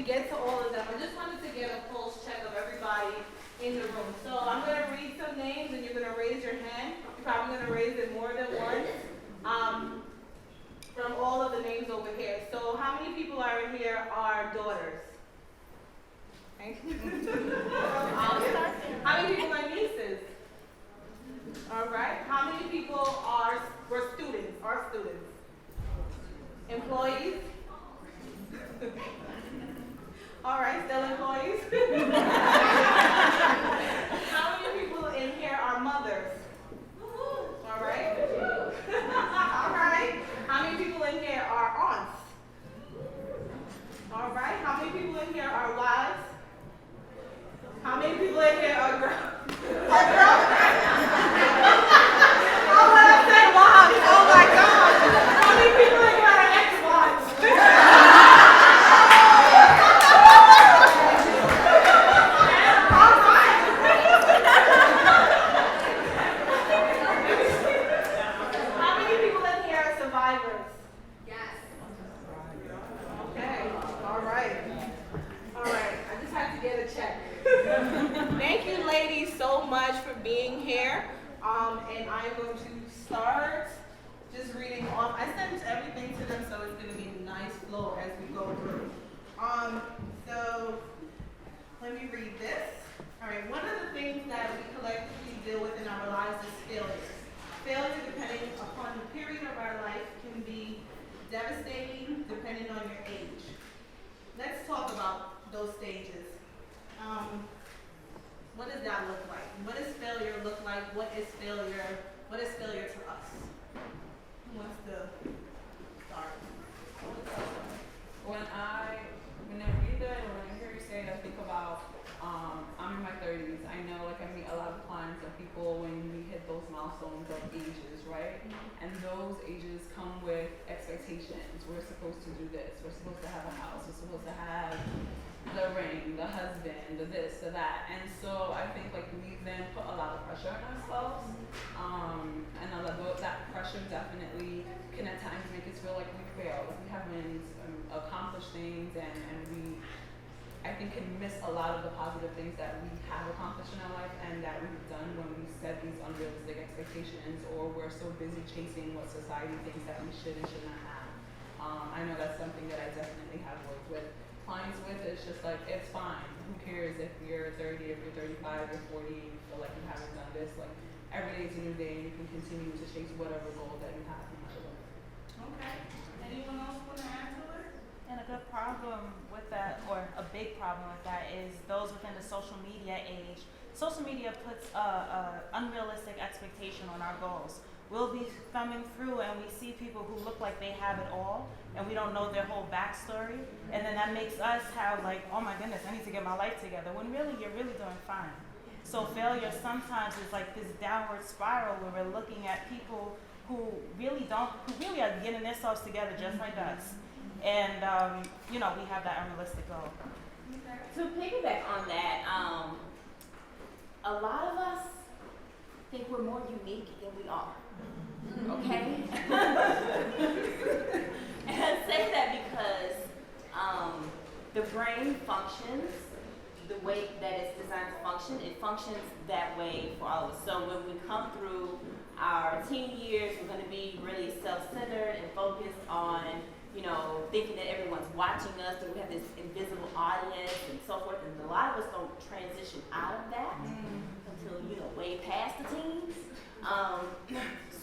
Get to all of them. I just wanted to get a pulse check of everybody in the room. So I'm going to read some names and you're going to raise your hand. You're probably going to raise it more than once from all of the names over here. So how many people are in here are daughters? Okay. How many people are nieces? All right. How many people were students? Are students? Employees? All right, still employees? How many people in here are mothers? All right. All right. How many people in here are aunts? All right. How many people in here are wives? How many people in here are girls? Oh, when I said wives, oh my God. How many people in here are ex-wives? Thank you, ladies, so much for being here. And I'm going to start just reading off. I sent everything to them, so it's going to be a nice flow as we go through. So let me read this. All right, one of the things that we collectively deal with in our lives is failure. Failure, depending upon the period of our life, can be devastating depending on your age. Let's talk about those stages. What does that look like? What does failure look like? What is failure? What is failure to us? Who wants to start? When I read that or when I hear you say it, I think about I'm in my 30s. I know I meet a lot of clients and people when we hit those milestones of ages, right? And those ages come with expectations. We're supposed to do this. We're supposed to have a house. We're supposed to have the ring, the husband, the this, the that. And so I think we then put a lot of pressure on ourselves. And that pressure definitely can at times make us feel like we failed. We haven't accomplished things and we, I think, can miss a lot of the positive things that we have accomplished in our life and that we've done when we set these unrealistic expectations or we're so busy chasing what society thinks that we should and should not have. I know that's something that I definitely have worked with clients with. It's just it's fine. Who cares if you're 30, if you're 35, or 40, and you feel like you haven't done this. Every day is a new day and you can continue to chase whatever goal that you have no matter what. Okay. Anyone else want to add to it? And a good problem with that, or a big problem with that, is those within the social media age. Social media puts unrealistic expectation on our goals. We'll be thumbing through and we see people who look like they have it all and we don't know their whole backstory. And then that makes us have oh my goodness, I need to get my life together, when really you're really doing fine. So failure sometimes is this downward spiral where we're looking at people who really are getting themselves together just like us. And, we have that unrealistic goal. To piggyback on that, a lot of us think we're more unique than we are. Okay? And I say that because the brain functions the way that it's designed to function. It functions that way for all of us. So when we come through our teen years, we're going to be really self-centered and focused on thinking that everyone's watching us, that we have this invisible audience and so forth. And a lot of us don't transition out of that until, way past the teens.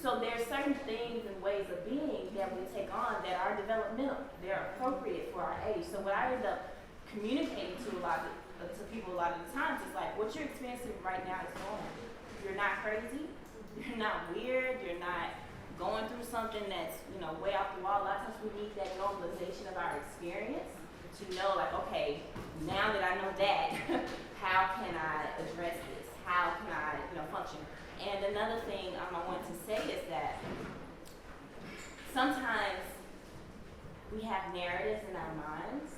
So there are certain things and ways of being that we take on that are developmental. They're appropriate for our age. So what I end up communicating to people a lot of the times is what you're experiencing right now is normal. You're not crazy. You're not weird. You're not going through something that's, way off the wall. A lot of times we need that normalization of our experience to know, okay, now that I know that, how can I address this? How can I, function? And another thing I want to say is that sometimes we have narratives in our minds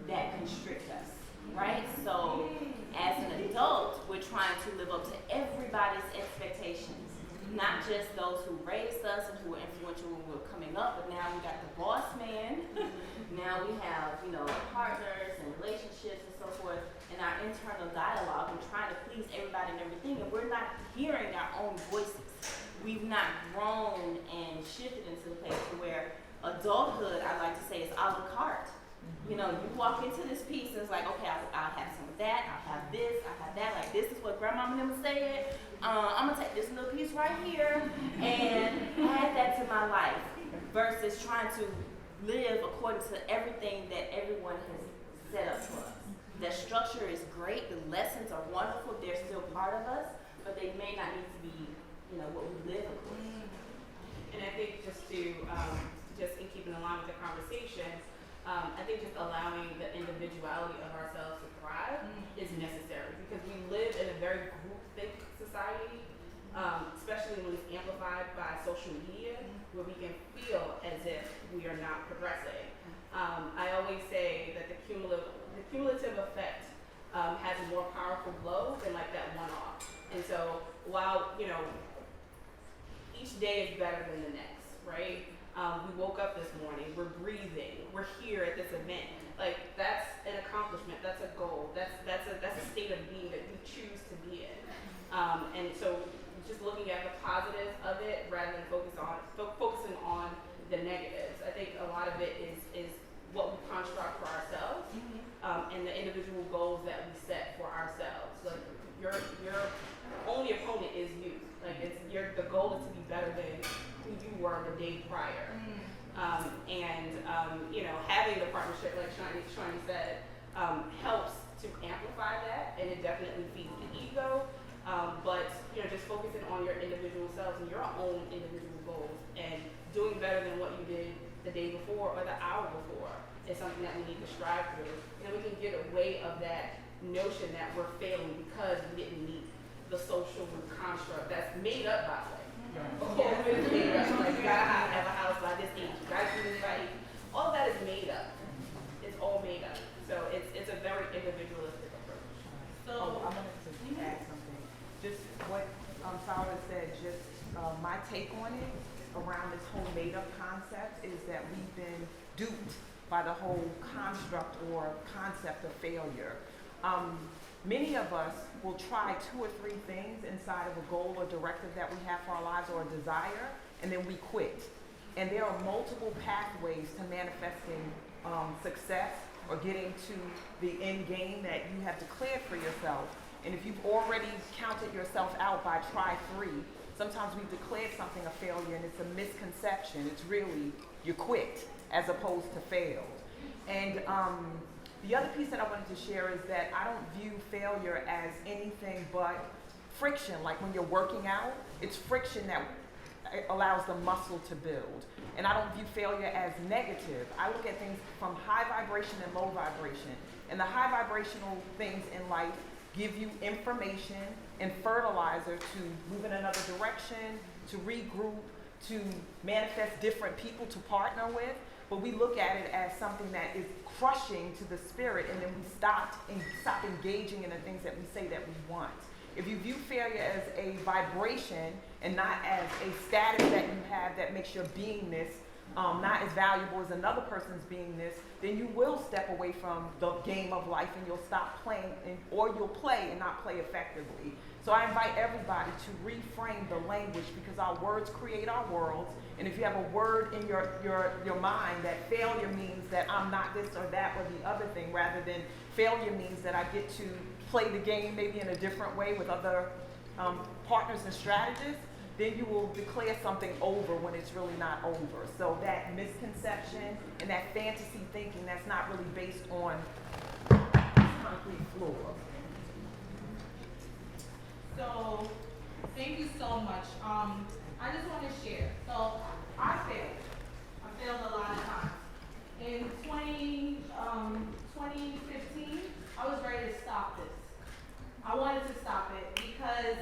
that constrict us. right? So as an adult, we're trying to live up to everybody's expectations, not just those who raised us and who were influential when we were coming up, but now we got the boss man. Now we have, partners and relationships and so forth, and our internal dialogue and trying to please everybody and everything, and we're not hearing our own voices. We've not grown and shifted into the place where adulthood, I like to say, is a la carte. You walk into this piece and it's like, okay, I'll have some of that, I'll have this, I'll have that, like this is what grandmama never said. I'm gonna take this little piece right here and add that to my life versus trying to live according to everything that everyone has set up for us. The structure is great, the lessons are wonderful, they're still part of us, but they may not need to be, what we live according to. And I think just in keeping along with the conversation, I think just allowing the individuality of ourselves to thrive is necessary because we live in a very groupthink society, especially when it's amplified by social media, where we can feel as if we are not progressing. I always say that the cumulative effect has a more powerful blow than like that one-off. And so while each day is better than the next, right? We woke up this morning, we're breathing, we're here at this event. Like that's an accomplishment, that's a goal, that's a state of being that we choose to be in. And so just looking at the positives of it rather than focusing on the negatives. I think a lot of it is what we construct for ourselves, and the individual goals that we set for ourselves. Like your only opponent is you. Like the goal is to be better than who you were the day prior. Having the partnership, like Shani said, helps to amplify that, and it definitely feeds the ego. But just focusing on your individual selves and your own individual goals, and doing better than what you did the day before or the hour before is something that we need to strive through. We can get away of that notion that we're failing because we didn't meet the social construct that's made up by the way. It's made up. Like you gotta have a house by this age, you gotta do this by age. All of that is made up. It's all made up. So it's a very individualistic approach. I wanted to add something. Just what Sarah said, my take on it around this whole made up concept is that we've been duped by the whole construct or concept of failure. Many of us will try 2 or 3 things inside of a goal or directive that we have for our lives or a desire, and then we quit. And there are multiple pathways to manifesting success or getting to the end game that you have declared for yourself. And if you've already counted yourself out by try 3, sometimes we've declared something a failure and it's a misconception. It's really you quit as opposed to failed. And the other piece that I wanted to share is that I don't view failure as anything but friction. Like when you're working out, it's friction that allows the muscle to build. And I don't view failure as negative. I look at things from high vibration and low vibration. And the high vibrational things in life give you information and fertilizer to move in another direction, to regroup, to manifest different people to partner with. But we look at it as something that is crushing to the spirit, and then we stop engaging in the things that we say that we want. If you view failure as a vibration and not as a status that you have that makes your beingness not as valuable as another person's beingness, then you will step away from the game of life and you'll stop playing, or you'll play and not play effectively. So I invite everybody to reframe the language, because our words create our worlds. And if you have a word in your mind that failure means that I'm not this or that or the other thing, rather than failure means that I get to play the game maybe in a different way with other partners and strategists, then you will declare something over when it's really not over. So that misconception and that fantasy thinking that's not really based on concrete floor. So, thank you so much. I just want to share. So, I failed. I failed a lot of times. In 2015, I was ready to stop this. I wanted to stop it because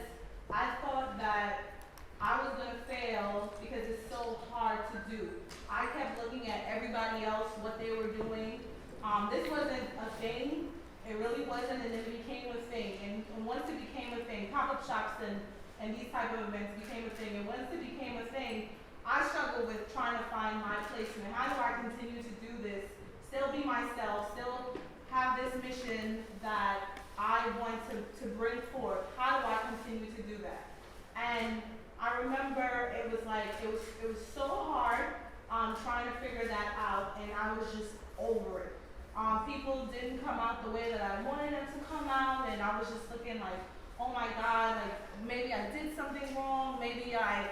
I thought that I was going to fail because it's so hard to do. I kept looking at everybody else, what they were doing. This wasn't a thing It really wasn't, and it became a thing. And once it became a thing, pop-up shops and these type of events became a thing. And once it became a thing, I struggle with trying to find my placement. How do I continue to do this, still be myself, still have this mission that I want to bring forth? How do I continue to do that? And I remember it was so hard trying to figure that out, and I was just over it. People didn't come out the way that I wanted them to come out, and I was just looking like, oh my God, like maybe I did something wrong, maybe I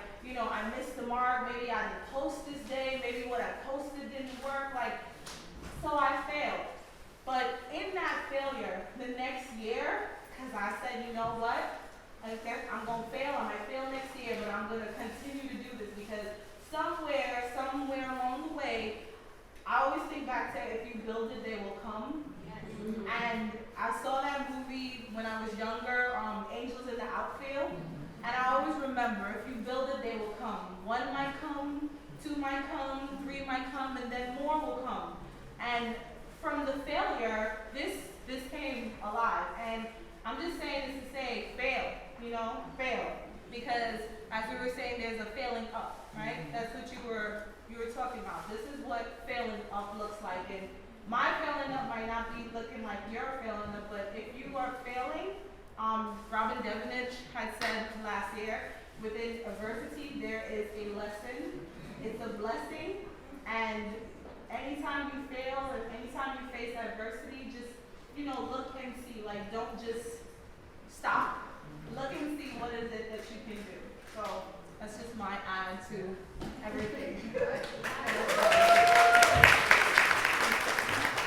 missed the mark, maybe I didn't post this day, maybe what I posted didn't work, so I failed. But in that failure, the next year, because I said, you know what, I guess I'm going to fail, I might fail next year, but I'm going to continue to do this, because somewhere along the way, I always think back to if you build it, they will come. And I saw that movie when I was younger, Angels in the Outfield, and I always remember, if you build it, they will come. One might come, two might come, three might come, and then more will come. And from the failure, this came alive. And I'm just saying this to say, fail, fail. Because as we were saying, there's a failing up, right? That's what you were talking about. This is what failing up looks like. And my failing up might not be looking like your failing up, but if you are failing, Robin Devenich had said last year, within adversity, there is a lesson. It's a blessing. And anytime you fail, and anytime you face adversity, just, look and see. Don't just stop. Look and see what is it that you can do. So that's just my eye to everything.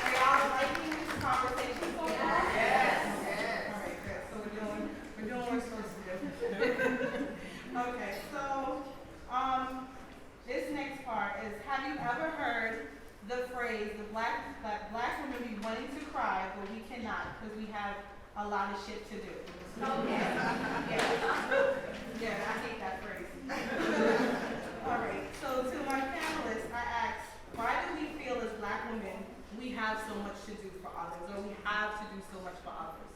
Are y'all liking this conversation so far? Yes. All right, good. So we're doing what we're supposed to do. Okay, so this next part is, have you ever heard the phrase, that black women be wanting to cry, but we cannot because we have a lot of shit to do? Oh, yeah. Yeah, I hate that phrase. All right, so to my panelists, I asked, why do we feel as black women we have so much to do for others, or we have to do so much for others?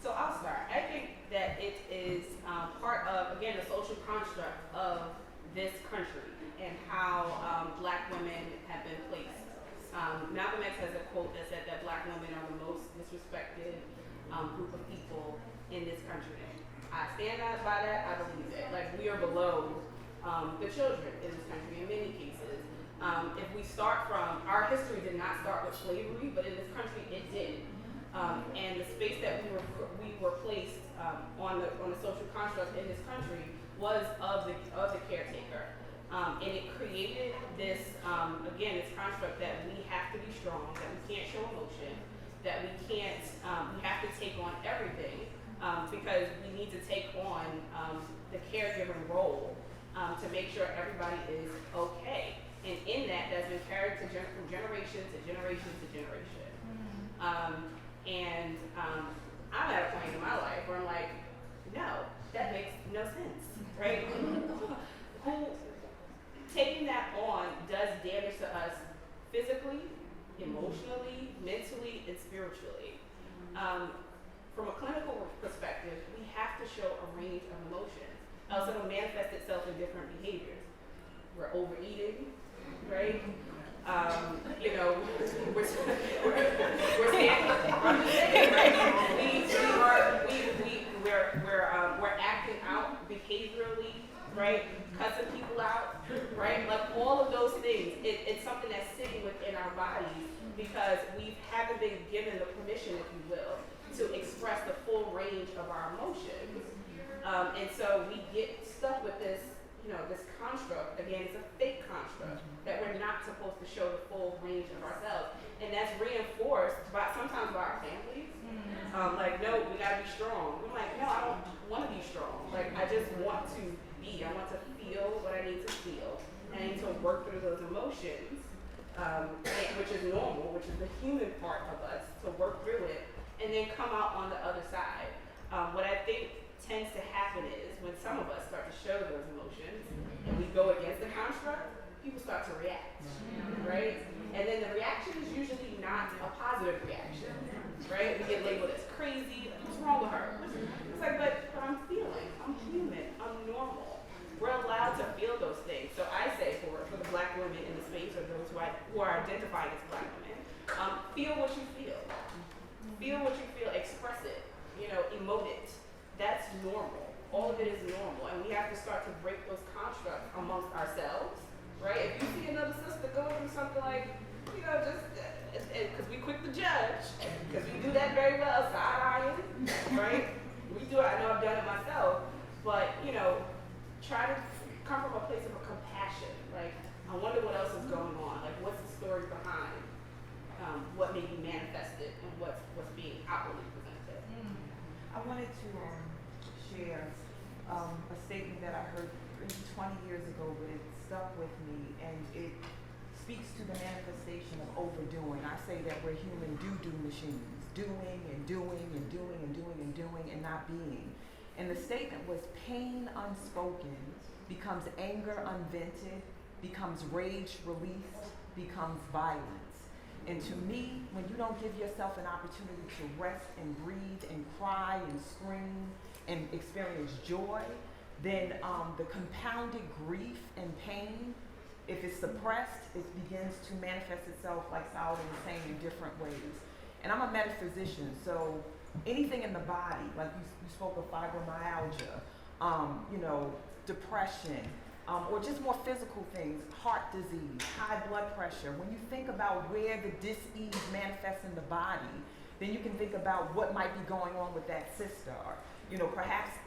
So I'll start. I think that it is part of, again, the social construct of this country and how black women have been placed. Malcolm X has a quote that said that black women are the most disrespected group of people in this country. I stand by that. I believe it. We are below the children in this country in many cases. If we start from, our history did not start with slavery, but in this country it did. And the space that we were placed on the social construct in this country was of the caretaker. And it created this, again, this construct that we have to be strong, that we can't show emotion, that we can't, we have to take on everything, because we need to take on the caregiving role to make sure everybody is okay. And in that, that's been carried from generation to generation to generation. I'm at a point in my life where I'm like, no, that makes no sense, right? Taking that on does damage to us physically, emotionally, mentally, and spiritually. From a clinical perspective, we have to show a range of emotions, else it'll manifest itself in different behaviors. We're overeating, right? We're standing. I'm just saying, right? We're acting out behaviorally, right? Cussing people out, right? All of those things. It's something that's sitting within our bodies because we haven't been given the permission, if you will, to express the full range of our emotions. And so we get stuck with this, this construct. Again, it's a fake construct that we're not supposed to show the full range of ourselves. And that's reinforced sometimes by our families. No, we gotta be strong. I'm like, no, I don't want to be strong. I just want to be. I want to feel what I need to feel. And I need to work through those emotions, which is normal, which is the human part of us, to work through it, and then come out on the other side. What I think tends to happen is when some of us start to show those emotions and we go against the construct, people start to react, right? And then the reaction is usually not a positive reaction. right? We get labeled as crazy. Like, what's wrong with her? It's like, but I'm feeling. I'm human. I'm normal. We're allowed to feel those things. So I say for the black women in the space, or those who are identified as black women, feel what you feel. Feel what you feel. Express it. Emote it. That's normal. All of it is normal, and we have to start to break those constructs amongst ourselves, right? If you see another sister go through something like, just because we quick to judge, because we do that very well, side-eyeing, right? We do it. I know I've done it myself, but try to come from a place of a compassion. Like, I wonder what else is going on. Like, what's the story behind what may be manifested and what's being outwardly presented. I wanted to share a statement that I heard 20 years ago, but it stuck with me, and it speaks to the manifestation of overdoing. I say that we're human do machines, doing and doing and doing and doing and doing and not being. And the statement was, pain unspoken becomes anger unvented, becomes rage released, becomes violence. And to me, when you don't give yourself an opportunity to rest and breathe and cry and scream and experience joy, then the compounded grief and pain, if it's suppressed, it begins to manifest itself, like Solomon was saying, in different ways. And I'm a metaphysician, so anything in the body, like you spoke of fibromyalgia, depression, or just more physical things, heart disease, high blood pressure. When you think about where the dis-ease manifests in the body, then you can think about what might be going on with that sister. Perhaps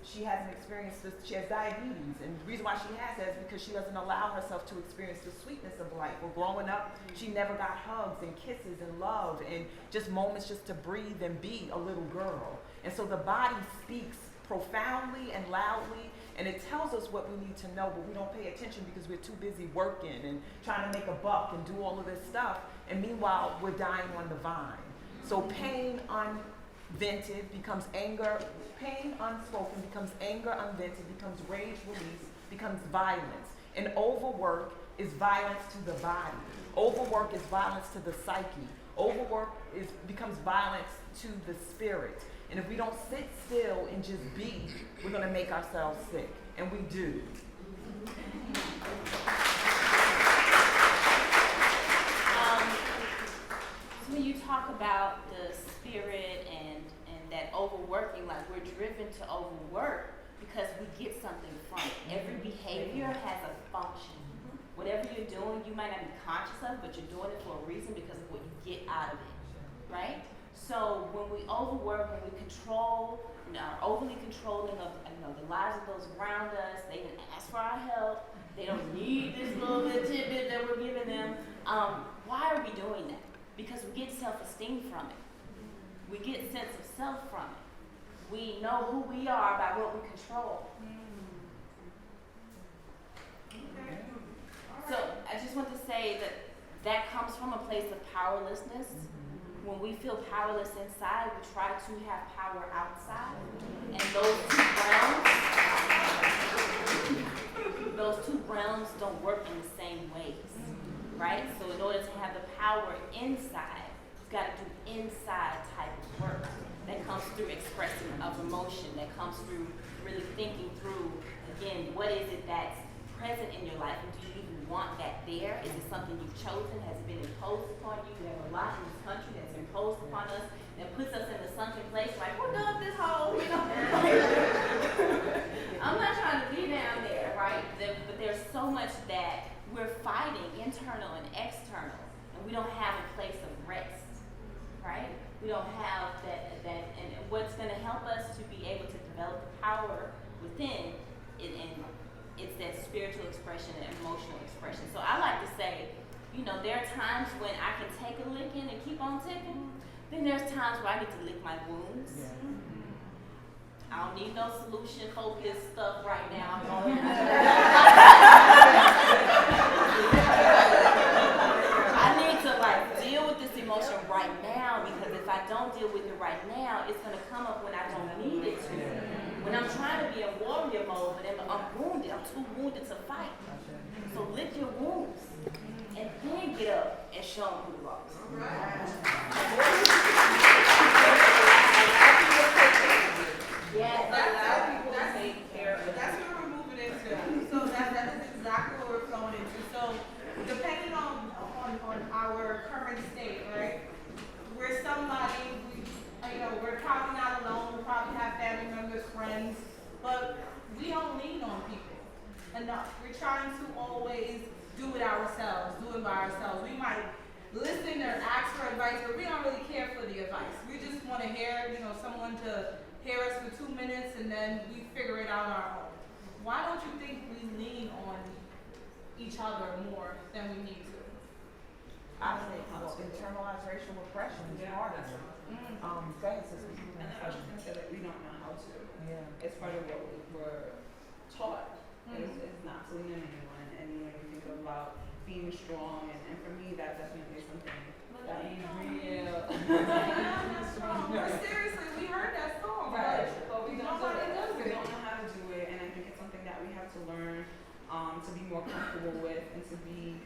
she hasn't experienced this, she has diabetes, and the reason why she has that is because she doesn't allow herself to experience the sweetness of life. Well, growing up, she never got hugs and kisses and love and just moments just to breathe and be a little girl. And so the body speaks profoundly and loudly, and it tells us what we need to know, but we don't pay attention because we're too busy working and trying to make a buck and do all of this stuff, and meanwhile, we're dying on the vine. So pain unvented becomes anger, pain unspoken becomes anger unvented, becomes rage released, becomes violence. And overwork is violence to the body. Overwork is violence to the psyche. Overwork becomes violence to the spirit. And if we don't sit still and just be, we're going to make ourselves sick. And we do. So when you talk about the spirit and that overworking, like we're driven to overwork because we get something from it. Every behavior has a function. Whatever you're doing, you might not be conscious of, but you're doing it for a reason because of what you get out of it, right? So when we overwork, when we control, are overly controlling of the lives of those around us, they didn't ask for our help, they don't need this little bit of tidbit that we're giving them. Why are we doing that? Because we get self-esteem from it. We get sense of self from it. We know who we are by what we control. So I just want to say that comes from a place of powerlessness. When we feel powerless inside, we try to have power outside. And those two realms don't work in the same ways, right? So in order to have the power inside, you've got to do inside type of work that comes through expressing of emotion, that comes through really thinking through, again, what is it that's present in your life, and do you even want that there? Is it something you've chosen? Has it been imposed upon you? We have a lot in this country that's imposed upon us that puts us in the sunken place, like, who dug this hole? I'm not trying to be down there, right? But there's so much that we're fighting, internal and external, and we don't have a place of rest, right? We don't have that, and what's going to help us to be able to develop the power within and it's that spiritual expression and emotional expression. So I like to say, there are times when I can take a licking and keep on ticking. Then there's times where I need to lick my wounds. Yeah. I don't need no solution-focused stuff right now. I need to deal with this emotion right now, because if I don't deal with it right now, it's going to come up when I don't need it to. When I'm trying to be in warrior mode, but I'm wounded, I'm too wounded to fight. So lick your wounds, and then get up and show them who you are. enough. We're trying to always do it ourselves, do it by ourselves. We might listen or ask for advice, but we don't really care for the advice. We just want to hear, someone to hear us for 2 minutes and then we figure it out on our own. Why don't you think we lean on each other more than we need to? I think internalized racial oppression is part of it. Go ahead, sister. And I was just gonna say that we don't know how to. Yeah. It's part of what we were taught. Is not to lean on anyone. And when you think about being strong, and for me, that definitely is something that is real. But seriously, we heard that song. Right. But we don't nobody does We it. don't know how to do it, and I think it's something that we have to learn to be more comfortable with and to be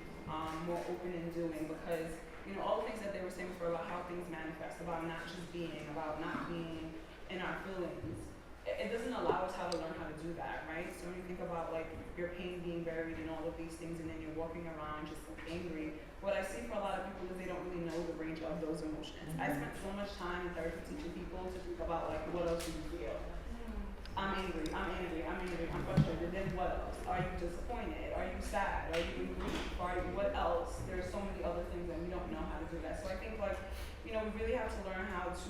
more open in doing, because all the things that they were saying before about how things manifest, about not just being, about not being in our feelings, it doesn't allow us how to learn how to do that, right? So when you think about like your pain being buried and all of these things, and then you're walking around just angry, what I see for a lot of people is they don't really know the range of those emotions. I spent so much time in therapy teaching people to think about like, what else do you feel? I'm angry, I'm frustrated, then what else? Are you disappointed? Are you sad? Are you in grief? What else? There's so many other things and we don't know how to do that. So I think like, we really have to learn how to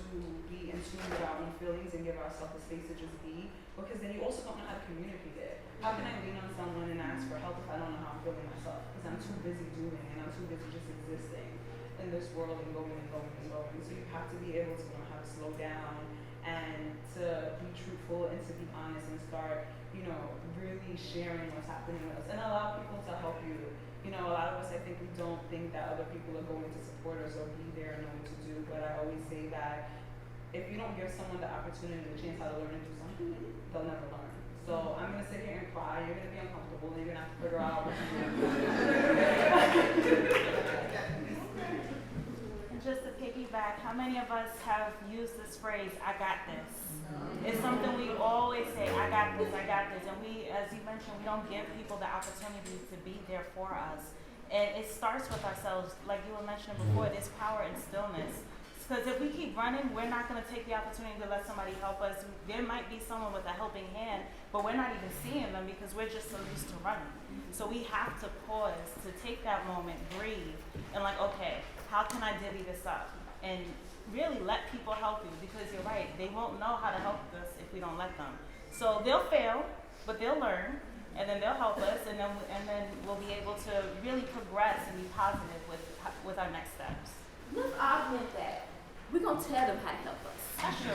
be in tune with our own feelings and give ourselves the space to just be, because then you also don't know how to communicate it. How can I lean on someone and ask for help if I don't know how I'm feeling myself? Because I'm too busy doing and I'm too busy just existing in this world and going and going and going. So you have to be able to know how to slow down and to be truthful and to be honest and start, really sharing what's happening with us and allow people to help you. A lot of us, I think we don't think that other people are going to support us or be there and know what to do, but I always say that if you don't give someone the opportunity and the chance how to learn and do something, they'll never learn. So I'm gonna sit here and cry, you're gonna be uncomfortable, and you're gonna have to figure out what to do. And just to piggyback, how many of us have used this phrase, I got this? It's something we always say, I got this, I got this. And we, as you mentioned, we don't give people the opportunity to be there for us. And it starts with ourselves, like you were mentioning before, there's power in stillness. Because if we keep running, we're not going to take the opportunity to let somebody help us. There might be someone with a helping hand, but we're not even seeing them because we're just so used to running. So we have to pause, to take that moment, breathe, and like, okay, how can I divvy this up? And really let people help you, because you're right, they won't know how to help us if we don't let them. So they'll fail, but they'll learn, and then they'll help us, and then we'll be able to really progress and be positive with our next steps. Let's augment that. We're going to tell them how to help us. That's true.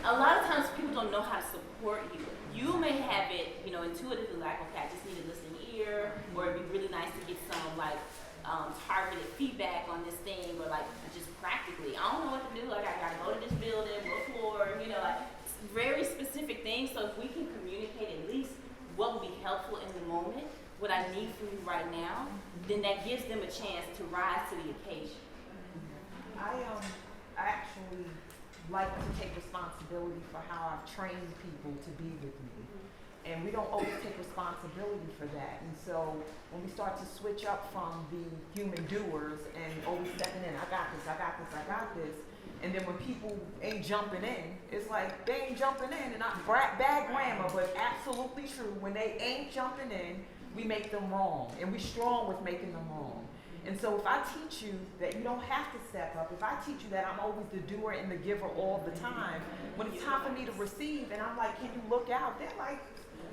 A lot of times people don't know how to support you. You may have it, intuitively like, okay, I just need a listening ear, or it'd be really nice to get some targeted feedback on this thing, or like just practically, I don't know what to do. Like I gotta go to this building, what floor, like very specific things. So if we can communicate at least what would be helpful in the moment, what I need from you right now, then that gives them a chance to rise to the occasion. I actually like to take responsibility for how I've trained people to be with me. And we don't always take responsibility for that. And so when we start to switch up from the human doers and always stepping in, I got this, I got this, I got this. And then when people ain't jumping in, it's like they ain't jumping in, and not bad grammar, but absolutely true. When they ain't jumping in, we make them wrong. And we strong with making them wrong. And so if I teach you that you don't have to step up, if I teach you that I'm always the doer and the giver all the time, when it's time for me to receive and I'm like, can you look out? They're like,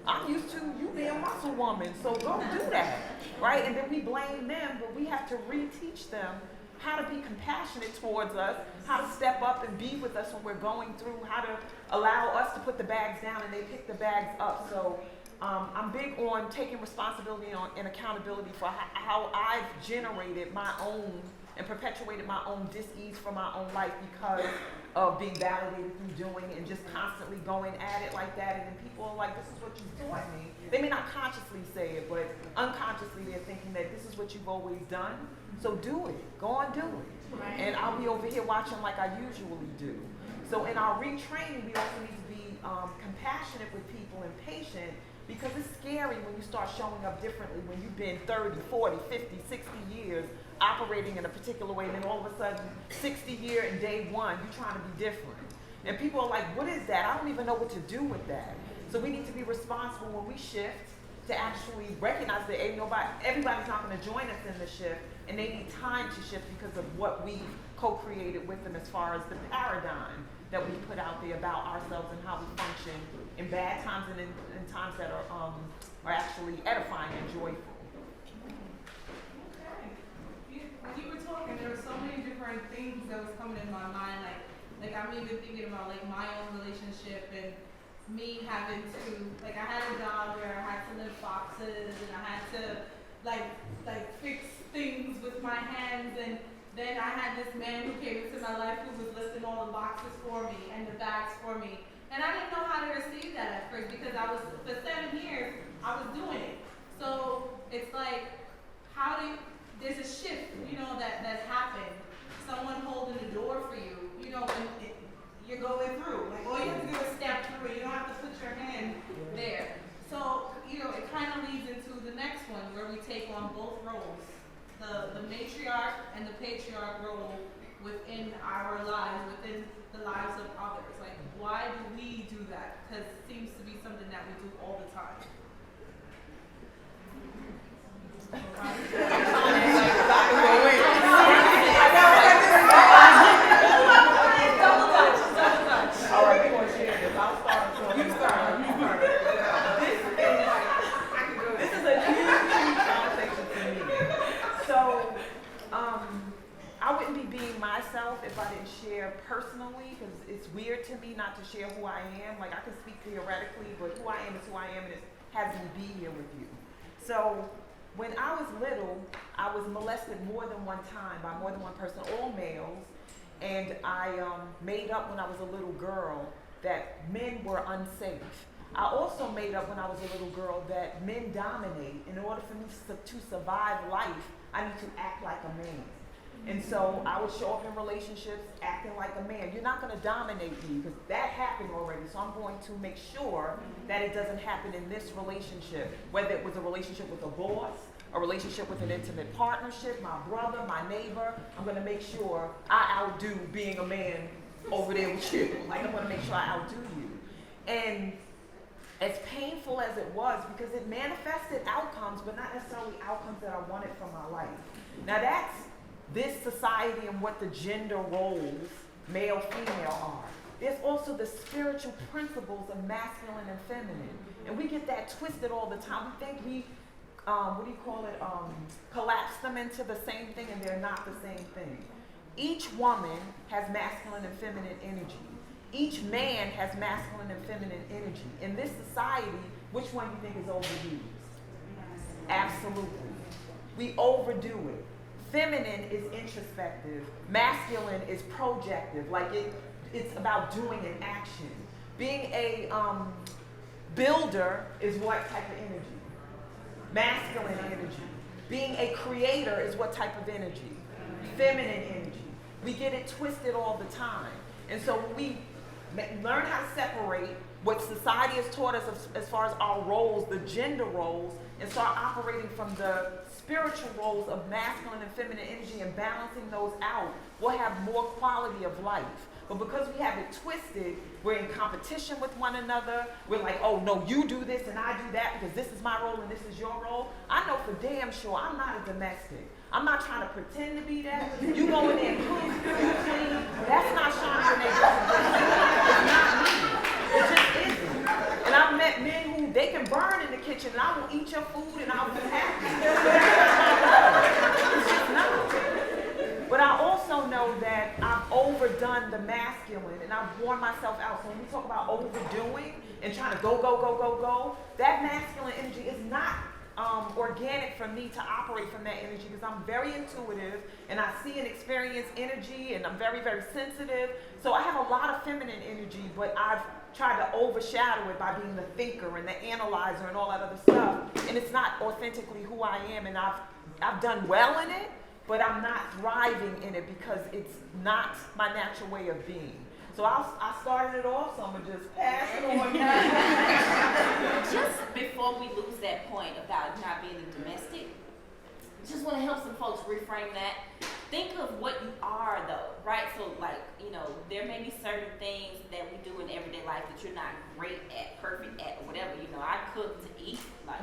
I'm used to you being a muscle woman, so go do that, right? And then we blame them, but we have to reteach them how to be compassionate towards us, how to step up and be with us when we're going through, how to allow us to put the bags down and they pick the bags up. So I'm big on taking responsibility and accountability for how I've generated my own and perpetuated my own dis-ease for my own life because of being validated through doing and just constantly going at it like that. And then people are like, this is what you taught me. They may not consciously say it, but unconsciously they're thinking that this is what you've always done. So do it. Go on, do it. Right. And I'll be over here watching like I usually do. So in our retraining, we also need to be compassionate with people and patient, because it's scary when you start showing up differently when you've been 30, 40, 50, 60 years operating in a particular way, and then all of a sudden, 60 year and day one, you're trying to be different. And people are like, what is that? I don't even know what to do with that. So we need to be responsible when we shift to actually recognize that everybody's not going to join us in the shift, and they need time to shift because of what we co-created with them as far as the paradigm that we put out there about ourselves and how we function in bad times and in times that are actually edifying and joyful. Okay. When you were talking, there were so many different things that was coming in my mind. Like I'm even thinking about like my own relationship and me having to, like I had a job where I had to lift boxes and I had to like fix things with my hands, and then I had this man who came into my life who was lifting all the boxes for me and the bags for me. And I didn't know how to receive that at first because for 7 years, I was doing it. So it's like, there's a shift, that happened. Someone holding the door for you, when you're going through. Like, all you have to do is step through it. You don't have to put your hand there. So, it kind of leads into the next one where we take on both roles. The matriarch and the patriarch role within our lives, within the lives of others. Like, why do we do that? Because it seems to be something that we do all the time. All right, we're going to share this. I'll start. You start. This is a huge conversation for me. So, I wouldn't be being myself if I didn't share personally, because it's weird to me not to share who I am. Like, I can speak theoretically, but who I am is who I am, and it has me be here with you. So, when I was little, I was molested more than one time by more than one person, all males, and I made up when I was a little girl that men were unsafe. I also made up when I was a little girl that men dominate. In order for me to survive life, I need to act like a man. And so I would show up in relationships acting like a man. You're not going to dominate me because that happened already. So I'm going to make sure that it doesn't happen in this relationship, whether it was a relationship with a boss, a relationship with an intimate partnership, my brother, my neighbor. I'm going to make sure I outdo being a man over there with you. Like, I'm going to make sure I outdo you. And as painful as it was, because it manifested outcomes, but not necessarily outcomes that I wanted from my life. Now that's this society and what the gender roles, male, female, are. There's also the spiritual principles of masculine and feminine. And we get that twisted all the time. We think we, collapse them into the same thing, and they're not the same thing. Each woman has masculine and feminine energy. Each man has masculine and feminine energy. In this society, which one do you think is overused? Absolutely. We overdo it. Feminine is introspective. Masculine is projective. Like it's about doing an action. Being a builder is what type of energy? Masculine energy. Being a creator is what type of energy? Feminine energy. We get it twisted all the time. And so when we learn how to separate what society has taught us as far as our roles, the gender roles, and start operating from the spiritual roles of masculine and feminine energy and balancing those out, we'll have more quality of life. But because we have it twisted, we're in competition with one another. We're like, oh no, you do this and I do that because this is my role and this is your role. I know for damn sure I'm not a domestic. I'm not trying to pretend to be that. You go in there and cook, you clean. That's not Shawnee Renee. It's not me. It just isn't. And I've met men who they can burn in the kitchen and I will eat your food and I'll be happy. It's just not. But I also know that I've overdone the masculine and I've worn myself out. So when we talk about overdoing and trying to go, that masculine energy is not organic for me to operate from that energy because I'm very intuitive and I see and experience energy and I'm very, very sensitive. So I have a lot of feminine energy, but I've tried to overshadow it by being the thinker and the analyzer and all that other stuff. And it's not authentically who I am, and I've done well in it, but I'm not thriving in it because it's not my natural way of being. So I started it off, so I'm going to just pass it on. Just before we lose that point about not being a domestic, just want to help some folks reframe that. think of what you are though, right? So like, you know, there may be certain things that we do in everyday life that you're not great at, perfect at, or whatever. You know, I cook to eat, like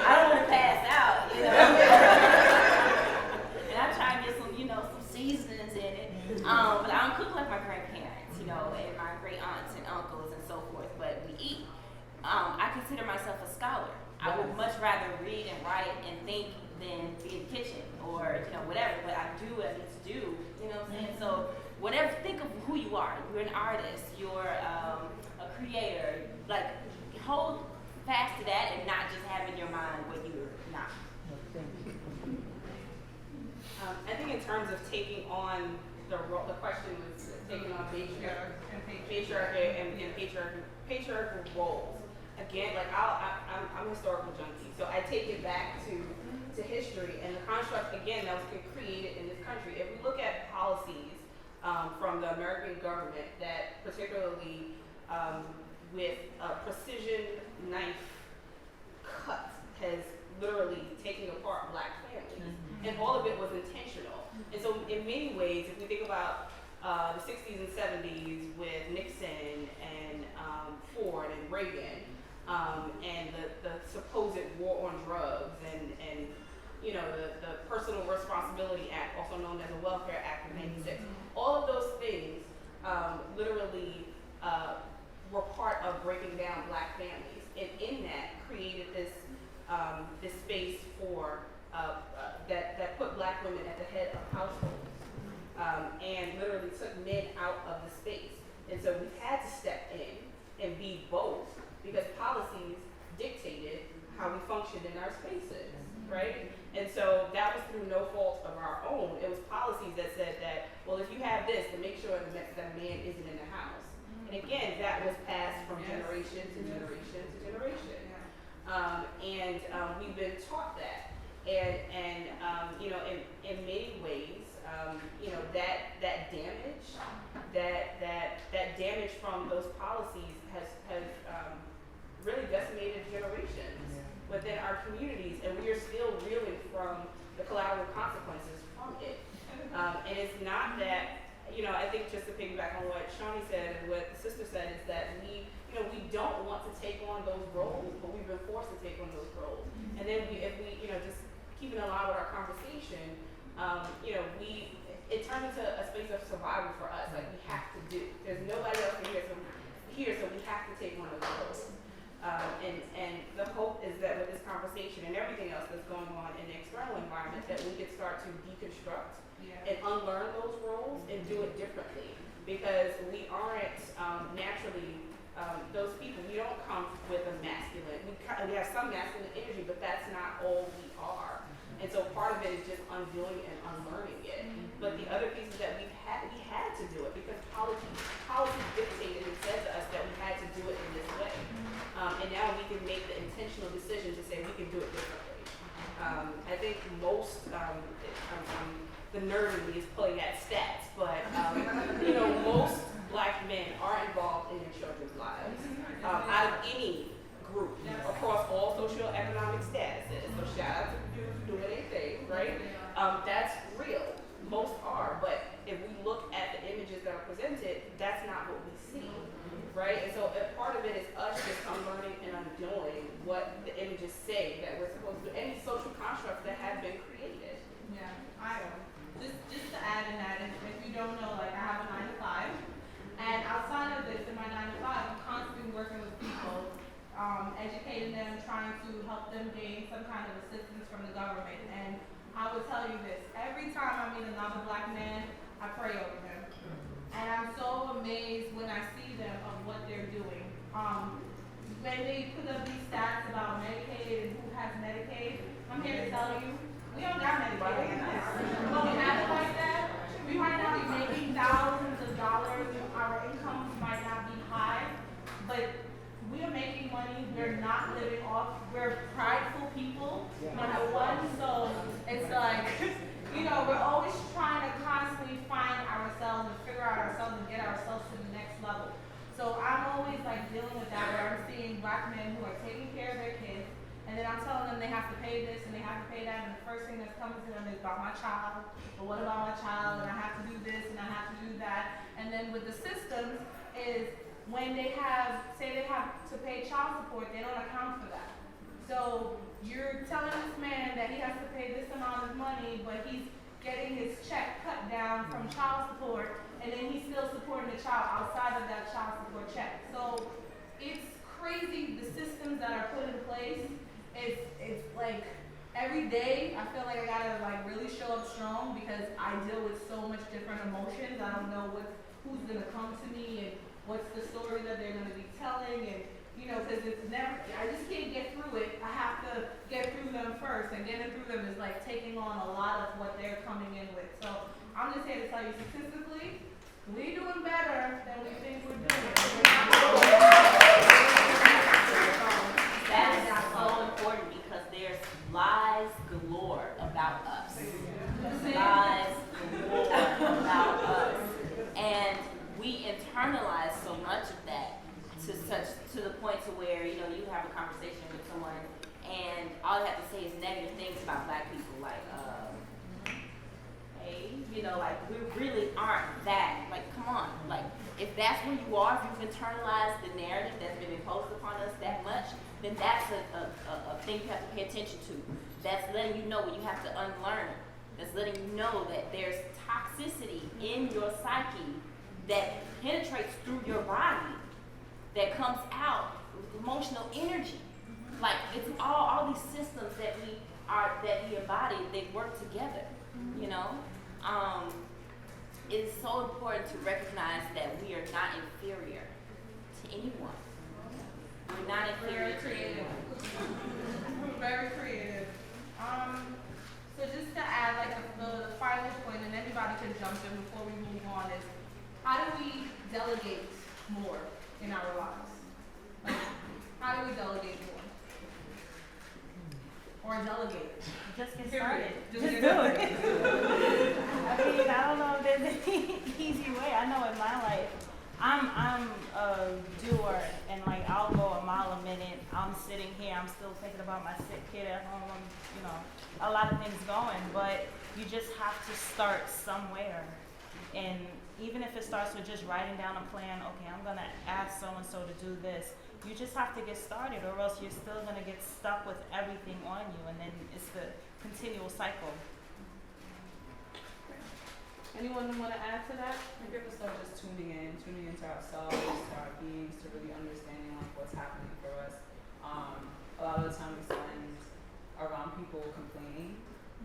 I don't want to pass out, you know. And I try and get some, you know, some seasonings in it. But I don't cook like my grandparents, you know, and my great aunts and uncles and so forth. But we eat. I consider myself a scholar. I would much rather read and write and think than be in the kitchen or, you know, whatever. But I do what I need to do, you know what I'm saying? So whatever, think of who you are. You're an artist. You're a creator. Like, hold fast to that and not just have in your mind what you're not. I think in terms of taking on the role, the question was taking on patriarchy and patriarchal roles. Again, like I'm a historical junkie, so I take it back to history and the construct again that was created in this country. If we look at policies from the American government that particularly with a precision knife cut has literally taken apart black families, and all of it was intentional. And so in many ways, if we think about the 60s and 70s with Nixon and Ford and Reagan, and the supposed war on drugs and you know the Personal Responsibility Act, also known as the Welfare Act of '96, all of those things literally were part of breaking down black families, and in that created this this space for that put black women at the head of households, and literally took men out of the space. And so we had to step in and be both, because policies dictated how we functioned in our spaces, right? And so that was through no fault of our own. It was policies that said that, well, if you have this, then make sure that man isn't in the house. And again, that was passed from generation to generation to generation. We've been taught that. And you know, in many ways, you know, that damage from those policies has really decimated generations within our communities, and we are still reeling from the collateral consequences from it. And it's not that, you know, I think just to piggyback on what Shawnee said and what the sister said is that we don't want to take on those roles, but we've been forced to take on those roles. And then if we, you know, just keeping in line with our conversation, you know, it turned into a space of survival for us. Like, we have to do. There's nobody else here, so we have to take one of those roles. And the hope is that with this conversation and everything else that's going on in the external environment, that we can start to deconstruct and unlearn those roles and do it differently. Because we aren't naturally those people. We don't come with a masculine. We have some masculine energy, but that's not all we are. And so part of it is just undoing and unlearning it. But the other piece is that we had to do it because policy dictated and said to us that we had to do it in this way. And now we can make the intentional decision to say we can do it differently. I think most, the nerd in me is pulling at stats, but you know, most black men are involved in their children's lives out of any group across all socioeconomic statuses. So shout out to the dudes who doing anything, right? That's real. Most are, but if we look at the images that are presented, that's not what we see, right? And so part of it is us just unlearning and undoing what the images say that we're supposed to do. Any social constructs that have been created. Yeah, just to add in that, if you don't know, like I have a 9 to 5, and outside of this, in my 9 to 5, I'm constantly working with people, educating them, trying to help them gain some kind of assistance from the government. And I will tell you this, every time I meet another black man, I pray over them. And I'm so amazed when I see them of what they're doing. When they put up these stats about Medicaid and who has Medicaid, I'm here to tell you, we don't got Medicaid. When we have it like that, we might not be making thousands of dollars, our incomes might not be high, but we are making money, we're not living off, we're prideful people, number one, so it's like, you know, we're always trying to constantly find ourselves and figure out ourselves and get ourselves to the next level. So I'm always like dealing with that where I'm seeing black men who are taking care of their kids, and then I'm telling them they have have to pay this and they have to pay that, and the first thing that's coming to them is about my child, or what about my child, and I have to do this and I have to do that. And then with the systems is when they have, say they have to pay child support, they don't account for that. So you're telling this man that he has to pay this amount of money, but he's getting his check cut down from child support, and then he's still supporting the child outside of that child support check. So it's crazy, the systems that are put in place. It's like every day I feel like I gotta like really show up strong because I deal with so much different emotions. I don't know who's gonna come to me and what's the story that they're gonna be telling, and you know, because it's never, I just can't get through it. I have to get through them first, and getting through them is like taking on a lot of what they're coming in with. So I'm just here to tell you statistically, we're doing better than we think we're doing. That is so important because there's lies galore about us. Lies galore about us. And we internalize so much of that to the point to where, you know, you have a conversation with someone and all they have to say is negative things about black people, like, hey, you know, like, we really aren't that, like, come on, like, if that's where you are, if you've internalized the narrative that's been imposed upon us that much, then that's a thing you have to pay attention to. That's letting you know what you have to unlearn. That's letting you know that there's toxicity in your psyche that penetrates through your body, that comes out with emotional energy. Like, it's all these systems that we embody, they work together, you know? It's so important to recognize that we are not inferior to anyone. We're not inferior to anyone. Very creative. So just to add, like the final point, and anybody can jump in before we move on, is how do we delegate more in our lives? Like, how do we delegate more? Or delegate? Just get Period. started. Just Just get do started. it. I mean, I don't know if there's any easy way. I know in my life, I'm a doer, and like I'll go a mile a minute. I'm sitting here, I'm still thinking about my sick kid at home. You know, a lot of things going, but you just have to start somewhere. And even if it starts with just writing down a plan, okay, I'm gonna ask so and so to do this. You just have to get started, or else you're still gonna get stuck with everything on you, and then it's the continual cycle. Anyone want to add to that? I think we have to start just tuning into ourselves, to our beings, to really understanding like what's happening for us. A lot of the time we spend around people complaining.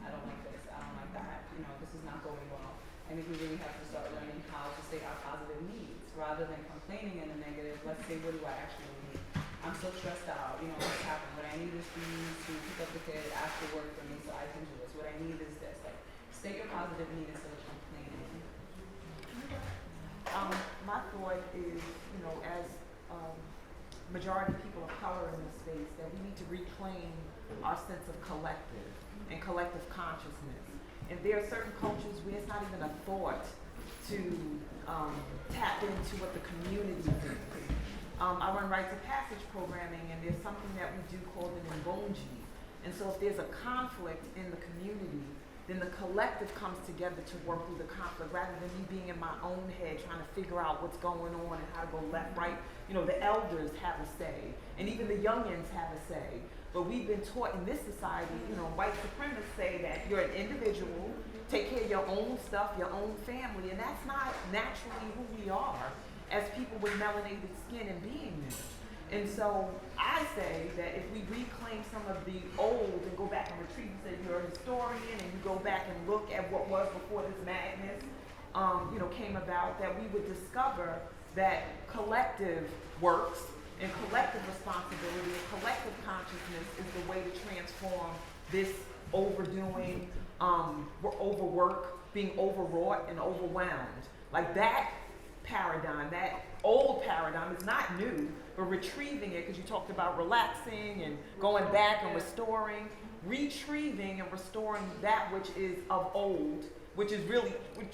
I don't like this. I don't like that. You know, this is not going well. I think we really have to start learning how to state our positive needs rather than complaining in the negative. Let's say, what do I actually need? I'm so stressed out. You know, what's happening? What I need is for you to pick up the kid after work for me so I can do this. What I need is this. Like, state your positive need instead of complaining. My thought is, you know, as majority of people of color in this space, that we need to reclaim our sense of collective and collective consciousness. And there are certain cultures where it's not even a thought to tap into what the community thinks. I run rites of passage programming, and there's something that we do called an imbonji. And so if there's a conflict in the community, then the collective comes together to work through the conflict rather than me being in my own head trying to figure out what's going on and how to go left, right. You know, the elders have a say, and even the youngins have a say. But we've been taught in this society, you know, white supremacists say that you're an individual, take care of your own stuff, your own family, and that's not naturally who we are as people with melanated skin and beingness. And so I say that if we reclaim some of the old and go back and retrieve, you said you're a historian and you go back and look at what was before this madness, you know, came about, that we would discover that collective works and collective responsibility and collective consciousness is the way to transform this overdoing, overwork, being overwrought and overwhelmed. Like that paradigm, that old paradigm is not new, but retrieving it, because you talked about relaxing and going back and restoring, retrieving and restoring that which is of old, which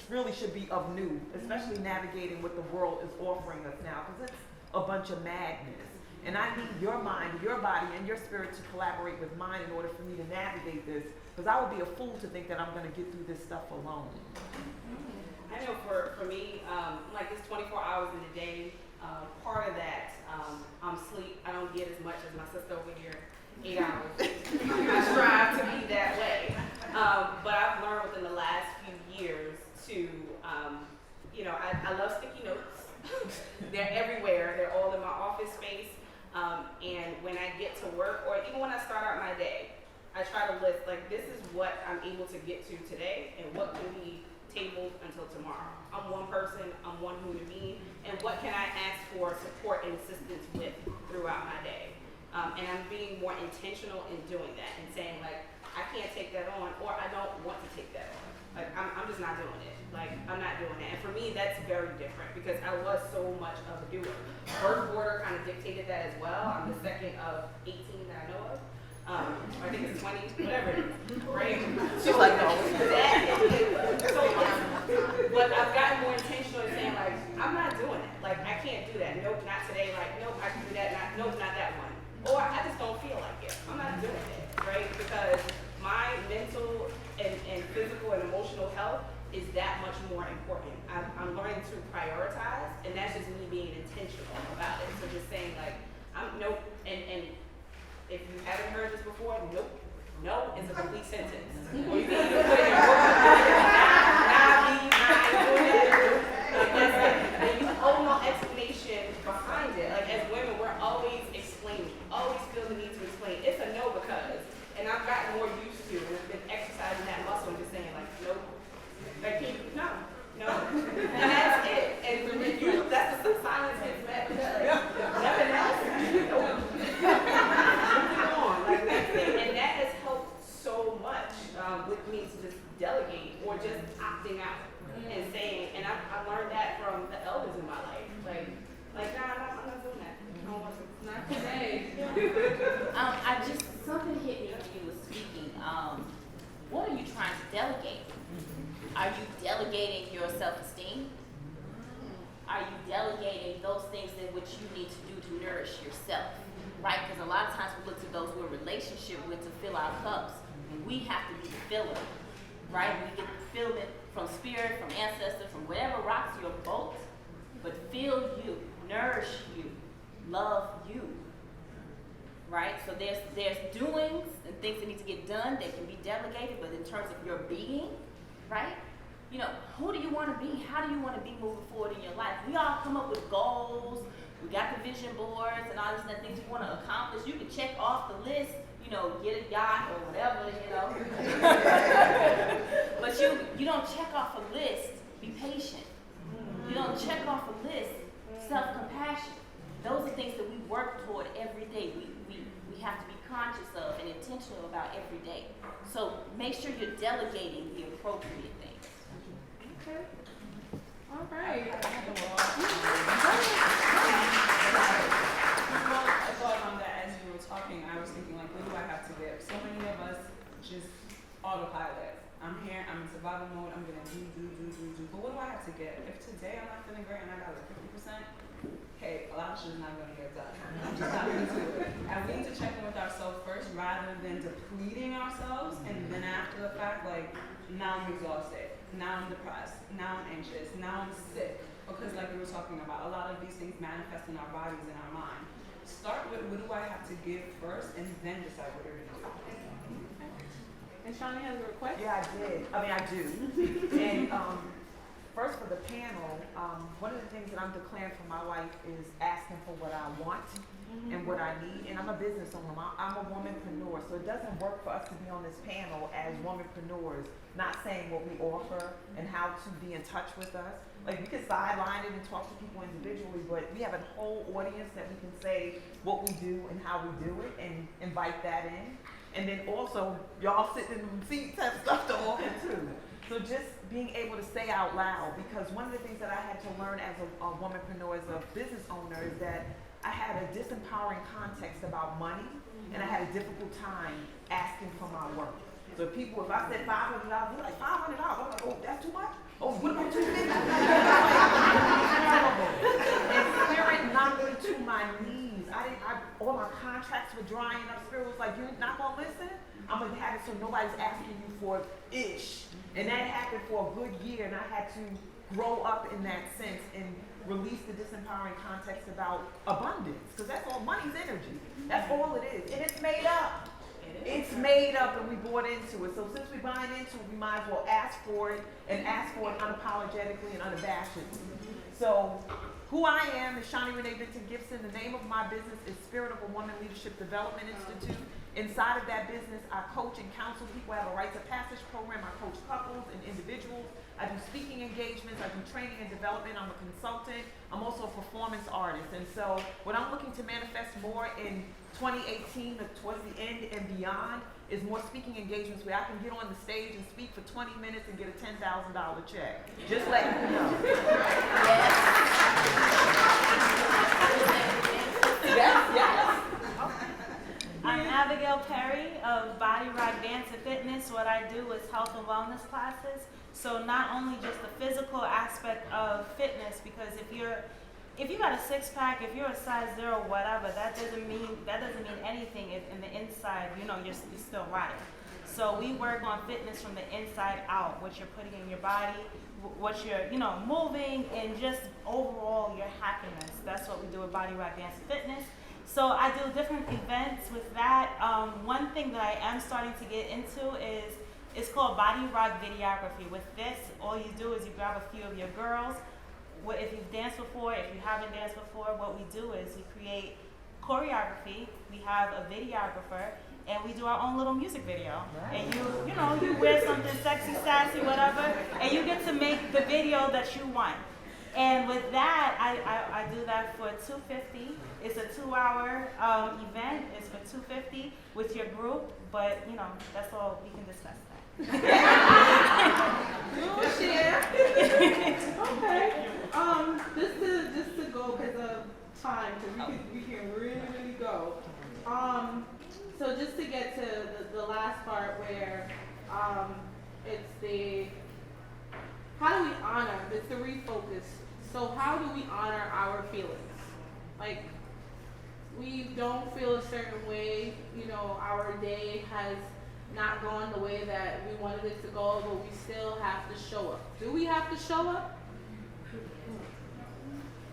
really should be of new, especially navigating what the world is offering us now, because it's a bunch of madness. And I need your mind, your body, and your spirit to collaborate with mine in order for me to navigate this. Because I would be a fool to think that I'm going to get through this stuff alone. I know for me, like it's 24 hours in a day. Part of that, I'm sleep. I don't get as much as my sister over here, 8 hours. I strive to be that way. But I've learned within the last few years to, I love sticky notes. They're everywhere. They're all in my office space. And when I get to work, or even when I start out my day, I try to list, like, this is what I'm able to get to today and what can be tabled until tomorrow. I'm one person, I'm one human being, and what can I ask for support and assistance with throughout my day? And I'm being more intentional in doing that and saying, like, I can't take that on, or I don't want to take that on. Like, I'm just not doing it. Like, I'm not doing it. And for me, that's very different because I was so much of a doer. Birth order kind of dictated that as well. I'm the second of 18 that I know of. I think it's 20, whatever it is, right? She's like, no. But I've gotten more intentional in saying, like, I'm not doing it. Like, I can't do that. Nope, not today. Like, nope, I can do that. Nope, not that one. Or I just don't feel like it. I'm not doing it, right? Because my mental and physical and emotional health is that much more important. I'm learning to prioritize, and that's just me being intentional about it. So just saying, like, nope, and if you haven't heard this before, nope, no is a complete sentence. Or you can even put it in your like that's it. And you hold no explanation behind it. Like as women, we're always explaining, always feel the need to explain. It's a no because, and I've gotten more used to and I've been exercising that muscle and just saying like, nope, like no. And that's it. And for me, that's the silence hits back. Nothing else. Nope. Like that's it. And that has helped so much with me to just delegate or just opting out and saying, and I learned that from the elders in my life. Like nah, I'm not doing that. I don't want to. Not today. Something hit me when you were speaking. What are you trying to delegate? Are you delegating your self-esteem? Are you delegating those things in which you need to do to nourish yourself? Right? Because a lot of times we look to those we're in relationship with to fill our cups, and we have to be the filler. Right? We get fulfillment from spirit, from ancestors, from whatever rocks your boat, but fill you, nourish you, love you. Right? So there's doings and things that need to get done that can be delegated, but in terms of your being, right? You know, who do you want to be? How do you want to be moving forward in your life? We all come up with goals. We got the vision boards and all these other things you want to accomplish. You can check off the list, you know, get a yacht or whatever, you know. But you don't check off a list, be patient. You don't check off a list, self-compassion. Those are things that we work toward every day. We have to be conscious of and intentional about every day. So make sure you're delegating the appropriate things. Okay. All right. I thought on that as you were talking, I was thinking like, what do I have to give? So many of us just autopilot. I'm here, I'm in survival mode, I'm gonna do. But what do I have to give? If today I'm not feeling great and I got like 50%, hey, a lot of shit is not gonna get done. I'm just not gonna do it. And we need to check in with ourselves first rather than depleting ourselves and then after the fact, like, now I'm exhausted, now I'm depressed, now I'm anxious, now I'm sick. Because like we were talking about, a lot of these things manifest in our bodies and our mind. Start with what do I have to give first and then decide what you're gonna do. And Shawnee has a request? Yeah, I do. And first for the panel, one of the things that I'm declaring for my life is asking for what I want and what I need. And I'm a business owner. I'm a womanpreneur, so it doesn't work for us to be on this panel as womanpreneurs, not saying what we offer and how to be in touch with us. Like we can sideline it and talk to people individually, but we have a whole audience that we can say what we do and how we do it and invite that in. And then also, y'all sitting in the seats have stuff to offer too. So just being able to say out loud, because one of the things that I had to learn as a womanpreneur, as a business owner, is that I had a disempowering context about money, and I had a difficult time asking for my work. So if I said $500, they're like, $500? I'm like, oh, that's too much? Oh, what about $250? And spirit knocked me to my knees. I all our contracts were drying up. Spirit was like, you're not gonna listen? I'm gonna have it so nobody's asking you for ish. And that happened for a good year, and I had to grow up in that sense and release the disempowering context about abundance, because that's all, money's energy. That's all it is, and it's made up. It's made up, and we bought into it. So since we're buying into it, we might as well ask for it, and ask for it unapologetically and unabashedly. So who I am is Shawnee Renee Benton Gibson. The name of my business is Spirit of a Woman Leadership Development Institute. Inside of that business, I coach and counsel people. I have a rites of passage program. I coach couples and individuals. I do speaking engagements. I do training and development. I'm a consultant. I'm also a performance artist. And so what I'm looking to manifest more in 2018, towards the end and beyond, is more speaking engagements where I can get on the stage and speak for 20 minutes and get a $10,000 check. Just letting you know. Yes. I'm Abigail Perry of Body Rock Dance and Fitness. What I do is health and wellness classes. So not only just the physical aspect of fitness, because if you got a six pack, if you're a size 0, whatever, that doesn't mean anything if in the inside, you're still right. So we work on fitness from the inside out, what you're putting in your body, what you're, moving, and just overall your happiness. That's what we do with Body Rock Dance and Fitness. So I do different events with that. One thing that I am starting to get into is, it's called Body Rock Videography. With this, all you do is you grab a few of your girls. If you've danced before, if you haven't danced before, what we do is we create choreography, we have a videographer, and we do our own little music video. Right. And you wear something sexy, sassy, whatever, and you get to make the video that you want. And with that, I do that for $250. It's a 2-hour event. It's for $250 with your group, but that's all we can discuss that. We'll share. Okay. Just to go because of time, because we can really go. So just to get to the last part where it's the how do we honor? It's the refocus. So how do we honor our feelings? Like, we don't feel a certain way. Our day has not gone the way that we wanted it to go, but we still have to show up. Do we have to show up?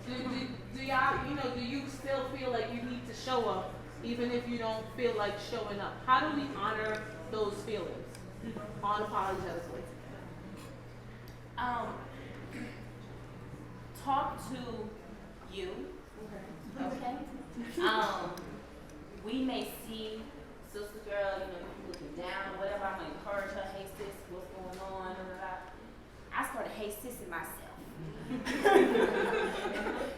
Do y'all, do you still feel like you need to show up even if you don't feel like showing up? How do we honor those feelings unapologetically? Talk to you. Okay. We may see sister girl, looking down, whatever. I'm gonna encourage her. Hey sis, what's going on? I started hey sissing myself.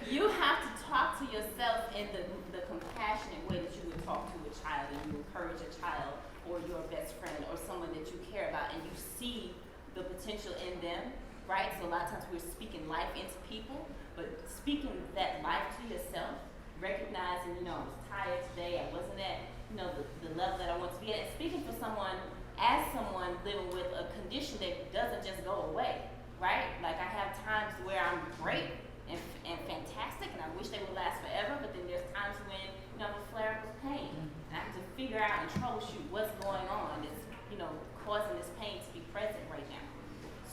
You have to talk to yourself in the compassionate way that you would talk to a child, and you encourage a child or your best friend or someone that you care about, and you see the potential in them, right? So a lot of times we're speaking life into people, but speaking that life to yourself, recognizing, I was tired today, I wasn't at, the level that I want to be at, and speaking for someone as someone living with a condition that doesn't just go away, right? Like, I have times where I'm great and fantastic, and I wish they would last forever, but then there's times when, I'm a flare up of pain, and I have to figure out and troubleshoot what's going on that's, causing this pain to be present right now.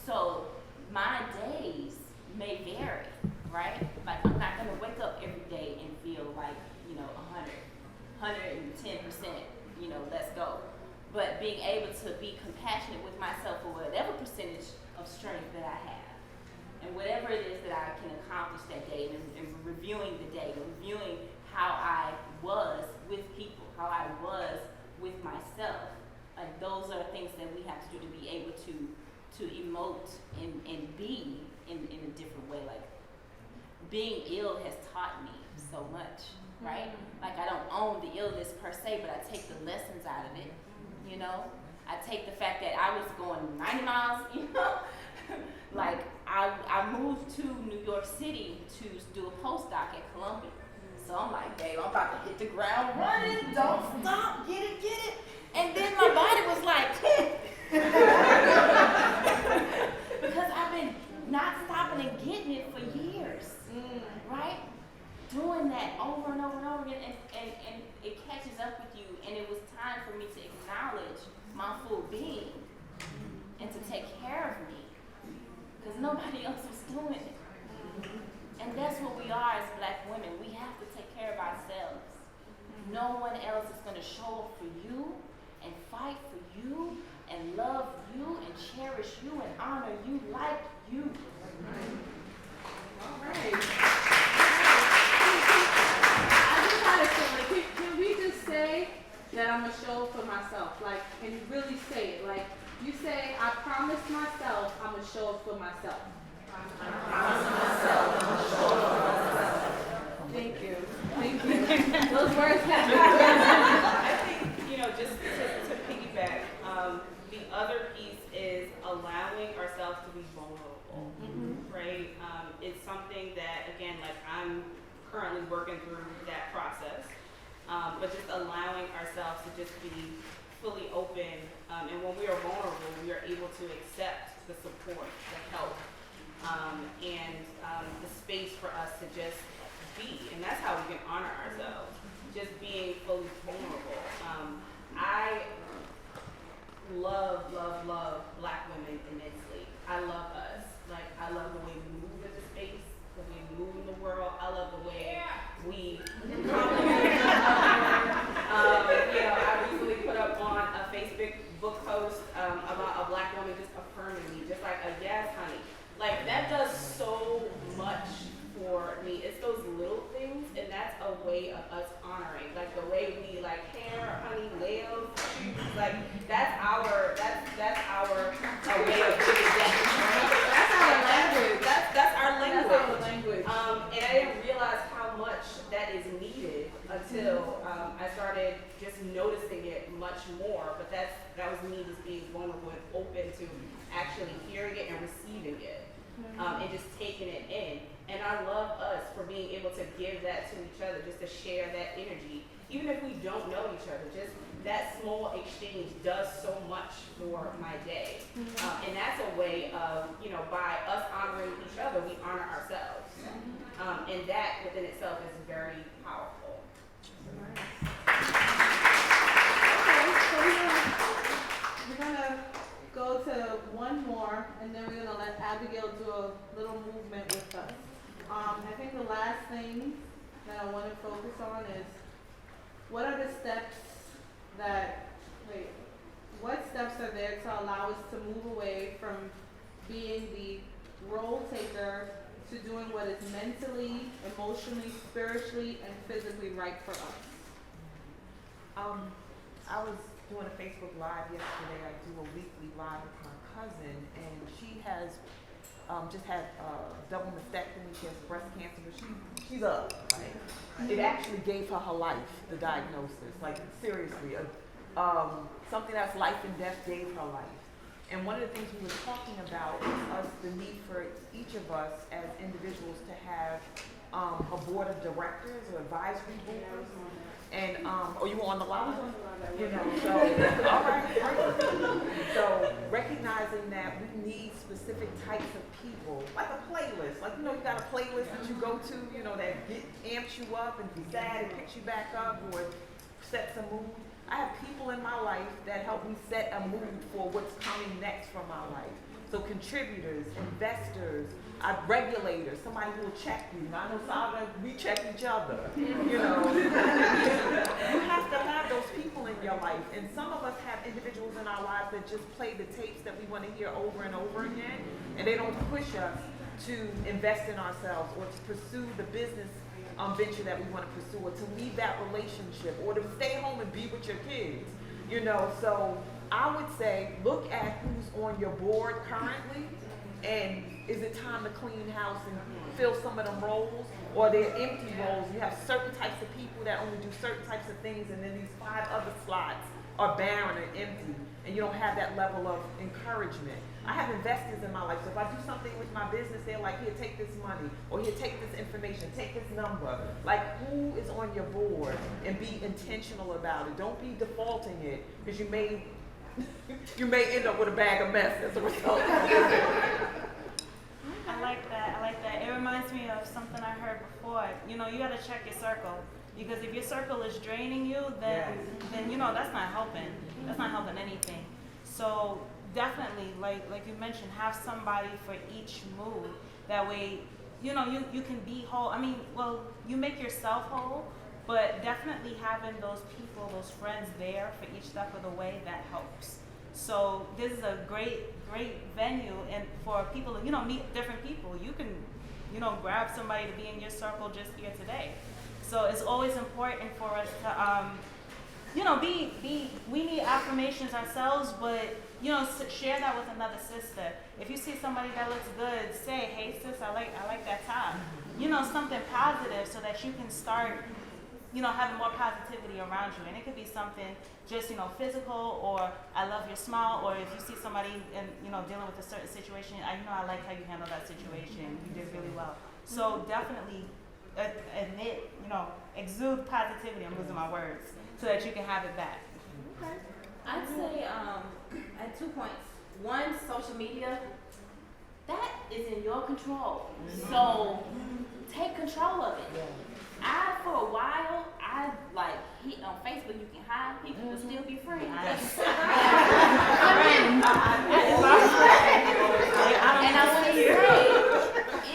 So my days may vary, right? Like, I'm not gonna wake up every day and feel like, 110%, let's go. But being able to be compassionate with myself for whatever percentage of strength that I have, and whatever it is that I can accomplish that day, and reviewing the day, reviewing how I was with people, how I was with myself. Like, those are things that we have to do to be able to emote and be in a different way. Like, being ill has taught me so much, right? Like, I don't own the illness per se, but I take the lessons out of it, I take the fact that I was going 90 miles, Like, I moved to New York City to do a postdoc at Columbia. So I'm like, babe, I'm about to hit the ground running, don't stop, get it. And then my body was like, because I've been not stopping and getting it for years, right? Doing that over and over and over again, and it catches up with you, and it was time for me to acknowledge my full being and to take care of me, because nobody else was doing it. And that's what we are as Black women. We have to take care of ourselves. No one else is going to show up for you and fight for you and love you and cherish you and honor you like you. All right. I just had a feeling, can we just say that I'm going to show up for myself? Like, can you really say it? Like, you say, I promise myself I'm going to show up for myself. I promise myself I'm going to show up for myself. Thank you. Thank you. Those words have I think, just to piggyback, the other piece is allowing ourselves to be vulnerable, right? It's something that, again, like I'm currently working through that process, but just allowing ourselves to just be fully open, and when we are vulnerable, we are able to accept the support, the help, and the space for us to just be, and that's how we can honor ourselves, just being fully vulnerable. I love Black women immensely. I love us. Like, I love the way we move in the space, the way we move in the world. I love the way we compliment each other. I recently put up on a Facebook book post about a Black woman just affirming me, just like a yes, honey. Like, that does so much for me. It's those little things, and that's a way of us honoring. Like, the way we, like, hair, honey, nails, shoes, like, that's our way of giving that. That's our language. That's our language. That's our language. And I didn't realize how much that is needed until I started just noticing it much more. But that was me just being vulnerable and open to actually hearing it and receiving it, and just taking it in. And I love us for being able to give that to each other, just to share that energy. Even if we don't know each other, just that small exchange does so much for my day. And that's a way of, by us honoring each other, we honor ourselves. And that within itself is very powerful. Okay, so we're gonna go to one more, and then we're gonna let Abigail do a little movement with us. I think the last thing that I want to focus on is what are the steps what steps are there to allow us to move away from being the role taker to doing what is mentally, emotionally, spiritually, and physically right for us? I was doing a Facebook Live yesterday. I do a weekly live with my cousin, and she has just had double mastectomy. She has breast cancer, but she's up. Right? It actually gave her life, the diagnosis. Like, seriously, something that's life and death gave her life. And one of the things we were talking about is the need for each of us as individuals to have a board of directors or advisory boards. And you were on the line? So all right. So recognizing that we need specific types of people, like a playlist. Like, you got a playlist that you go to, that amps you up, and if you're sad, it picks you back up or sets a mood. I have people in my life that help me set a mood for what's coming next from my life. So contributors, investors, regulators, somebody who will check you. I know Saga, we check each other. You have to have those people in your life. And some of us have individuals in our lives that just play the tapes that we want to hear over and over again, and they don't push us to invest in ourselves or to pursue the business venture that we want to pursue, or to leave that relationship, or to stay home and be with your kids. So I would say, look at who's on your board currently, and is it time to clean house and fill some of them roles, or they're empty roles? You have certain types of people that only do certain types of things, and then these 5 other slots are barren and empty, and you don't have that level of encouragement. I have investors in my life, so if I do something with my business, they're like, here, take this money, or here, take this information, take this number. Like, who is on your board? And be intentional about it. Don't be defaulting it, because you may end up with a bag of mess as a result. I like that. I like that. It reminds me of something I heard before. You know, you got to check your circle, because if your circle is draining you, then you know that's not helping. That's not helping anything. So definitely, like you mentioned, have somebody for each mood. That way, you know, you can be whole. I mean, well, you make yourself whole, but definitely having those people, those friends there for each step of the way, that helps. So this is a great venue, and for people to, you know, meet different people. You can, you know, grab somebody to be in your circle just here today. So it's always important for us to, you know, we need affirmations ourselves, but, you know, share that with another sister. If you see somebody that looks good, say, hey sis, I like that top. You know, something positive, so that you can start, you know, having more positivity around you. And it could be something just, you know, physical, or I love your smile, or if you see somebody and, you know, dealing with a certain situation, I like how you handle that situation. You did really well. So definitely admit, you know, exude positivity. I'm losing my words, so that you can have it back. Okay. I'd say at 2 points. One, social media, that is in your control. So take control of it. For a while, on Facebook you can hide people but still be friends. And I want to say,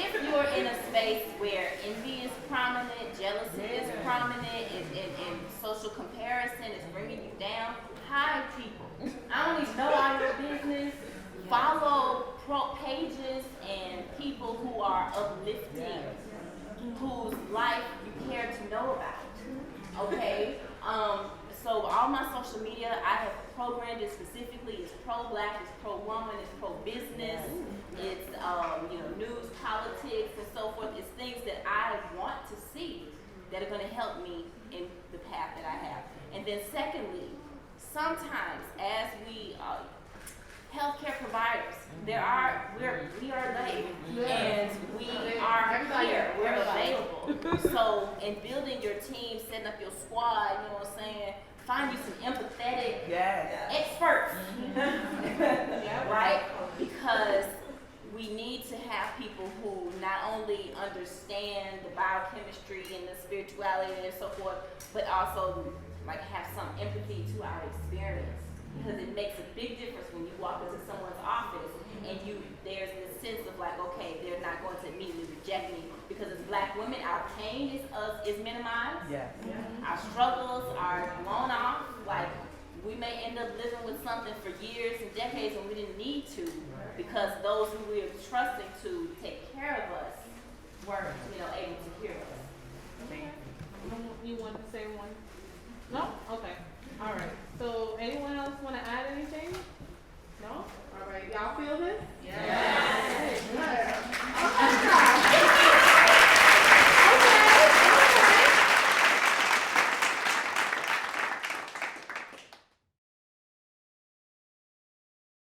if you're in a space where envy is prominent, jealousy is prominent, and social comparison is bringing you down, hide people. I don't even know all your business. Follow pages and people who are uplifting, whose life you care to know about. Okay? So all my social media, I have programmed it specifically. It's pro-black, it's pro-woman, it's pro-business, it's you know, news, politics, and so forth. It's things that I want to see that are going to help me in the path that I have. And then secondly, sometimes as we healthcare providers, we are late, and we are here, we're available. So in building your team, setting up your squad, you know what I'm saying, find you some empathetic experts, right? Because we need to have people who not only understand the biochemistry and the spirituality and so forth, but also like have some empathy to our experience. Because it makes a big difference when you walk into someone's office and there's this sense of like, okay, they're not going to immediately reject me, because as Black women, our pain is minimized. Yes. Our struggles are blown off. Like, we may end up living with something for years and decades when we didn't need to, because those who we are trusting to take care of us weren't, you know, able to hear us. You wanted to say one? No? Okay.